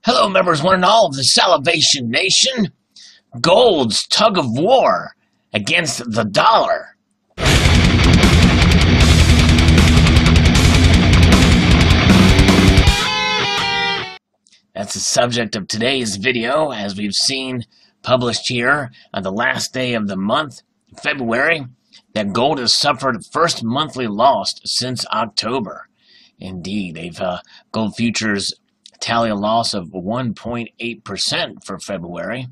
Hello, members, one and all of the Salivation Nation. Gold's tug of war against the dollar. That's the subject of today's video, as we've seen published here on the last day of the month, February, that gold has suffered first monthly loss since October. Indeed, gold futures tally a loss of 1.8% for February.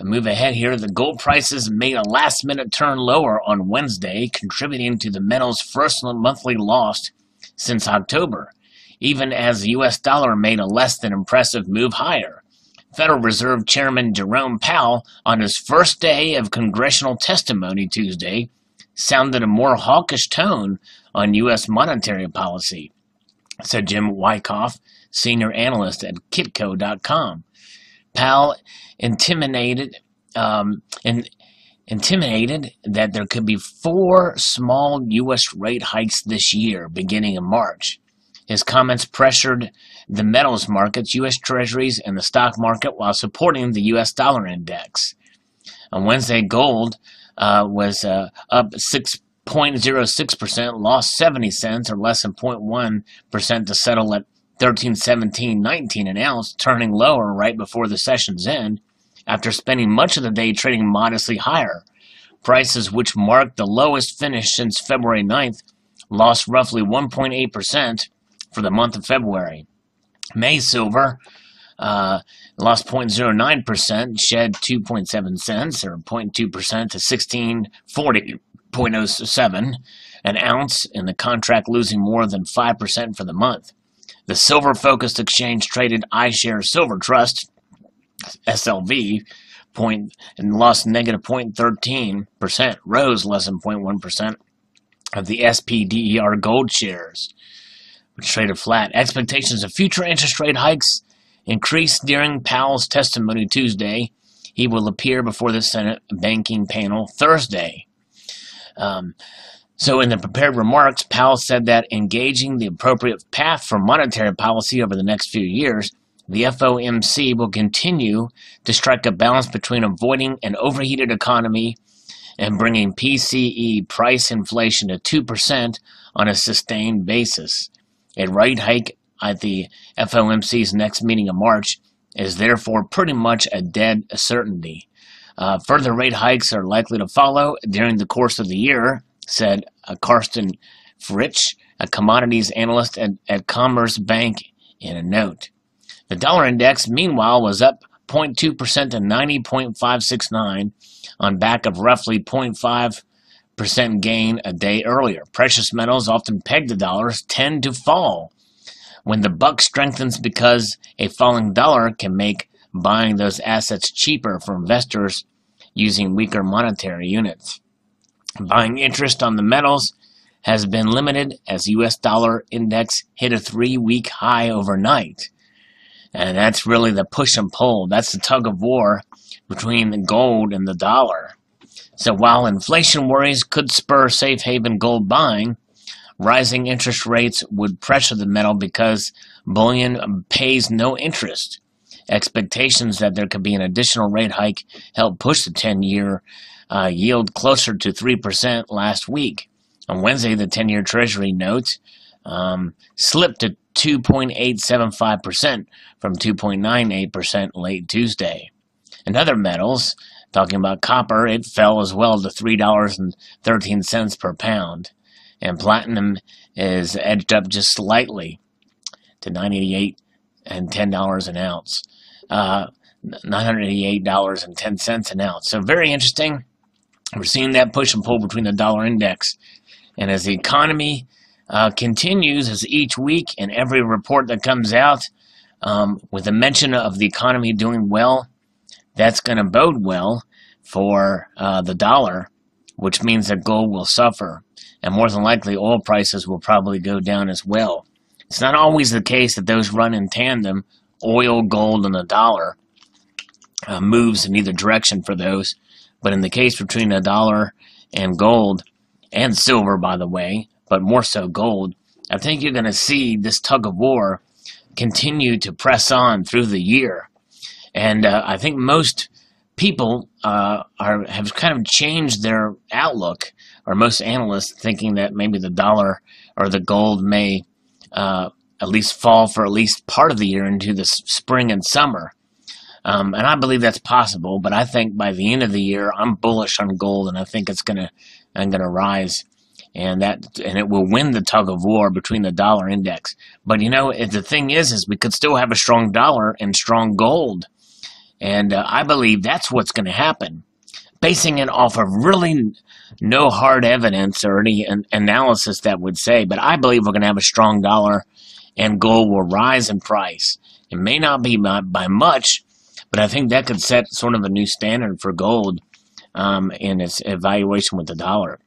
A move ahead here, the gold prices made a last-minute turn lower on Wednesday, contributing to the metal's first monthly loss since October, even as the U.S. dollar made a less than impressive move higher. Federal Reserve Chairman Jerome Powell, on his first day of congressional testimony Tuesday, sounded a more hawkish tone on U.S. monetary policy, said Jim Wyckoff, senior analyst at Kitco.com. Powell intimated that there could be 4 small U.S. rate hikes this year, beginning in March. His comments pressured the metals markets, U.S. Treasuries, and the stock market while supporting the U.S. dollar index. On Wednesday, gold was up 6.06%, lost 70 cents, or less than 0.1%, to settle at $13.17.19 an ounce, turning lower right before the session's end, after spending much of the day trading modestly higher. Prices, which marked the lowest finish since February 9th, lost roughly 1.8% for the month of February. May silver lost 0.09%, shed 2.7 cents, or 0.2%, to $16.40.07 an ounce, in the contract losing more than 5% for the month. The silver-focused exchange traded iShares Silver Trust, SLV, and lost negative 0.13%, rose less than 0.1% of the SPDER gold shares, which traded flat. Expectations of future interest rate hikes increased during Powell's testimony Tuesday. He will appear before the Senate banking panel Thursday. So in the prepared remarks, Powell said that engaging the appropriate path for monetary policy over the next few years, the FOMC will continue to strike a balance between avoiding an overheated economy and bringing PCE price inflation to 2% on a sustained basis. A rate hike at the FOMC's next meeting in March is therefore pretty much a dead certainty. Further rate hikes are likely to follow during the course of the year, said Karsten Fritsch, a commodities analyst at Commerce Bank, in a note. The dollar index, meanwhile, was up 0.2% to 90.569 on back of roughly 0.5% gain a day earlier. Precious metals, often pegged to dollars, tend to fall when the buck strengthens, because a falling dollar can make buying those assets cheaper for investors using weaker monetary units. Buying interest on the metals has been limited as U.S. dollar index hit a 3-week high overnight. And that's really the push and pull. That's the tug of war between the gold and the dollar. So while inflation worries could spur safe haven gold buying, rising interest rates would pressure the metal because bullion pays no interest. Expectations that there could be an additional rate hike helped push the 10-year yield closer to 3% last week. On Wednesday, the 10-year Treasury note slipped to 2.875% from 2.98% late Tuesday. In other metals, talking about copper, it fell as well to $3.13 per pound, and platinum is edged up just slightly to $98.10 an ounce. $988.10 an ounce. So very interesting. We're seeing that push and pull between the dollar index. And as the economy continues, as each week and every report that comes out, with a mention of the economy doing well, that's going to bode well for the dollar, which means that gold will suffer. And more than likely, oil prices will probably go down as well. It's not always the case that those run in tandem. Oil, gold, and the dollar moves in either direction for those. But in the case between the dollar and gold, and silver, by the way, but more so gold, I think you're going to see this tug of war continue to press on through the year. And I think most people have kind of changed their outlook, or most analysts thinking that maybe the dollar or the gold may at least fall for at least part of the year into the spring and summer. And I believe that's possible, but I think by the end of the year, I'm bullish on gold, and I think it's gonna rise, and it will win the tug of war between the dollar index. But the thing is we could still have a strong dollar and strong gold, and I believe that's what's going to happen, basing it off of really no hard evidence or any analysis that would say. But I believe we're going to have a strong dollar, and gold will rise in price. It may not be by much, but I think that could set sort of a new standard for gold in its evaluation with the dollar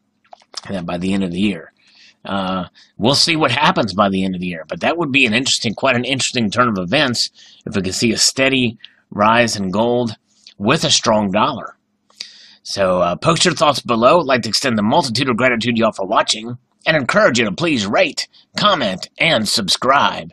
by the end of the year. We'll see what happens by the end of the year, but that would be quite an interesting turn of events if we could see a steady rise in gold with a strong dollar. So post your thoughts below. I'd like to extend the multitude of gratitude to y'all for watching, and encourage you to please rate, comment, and subscribe.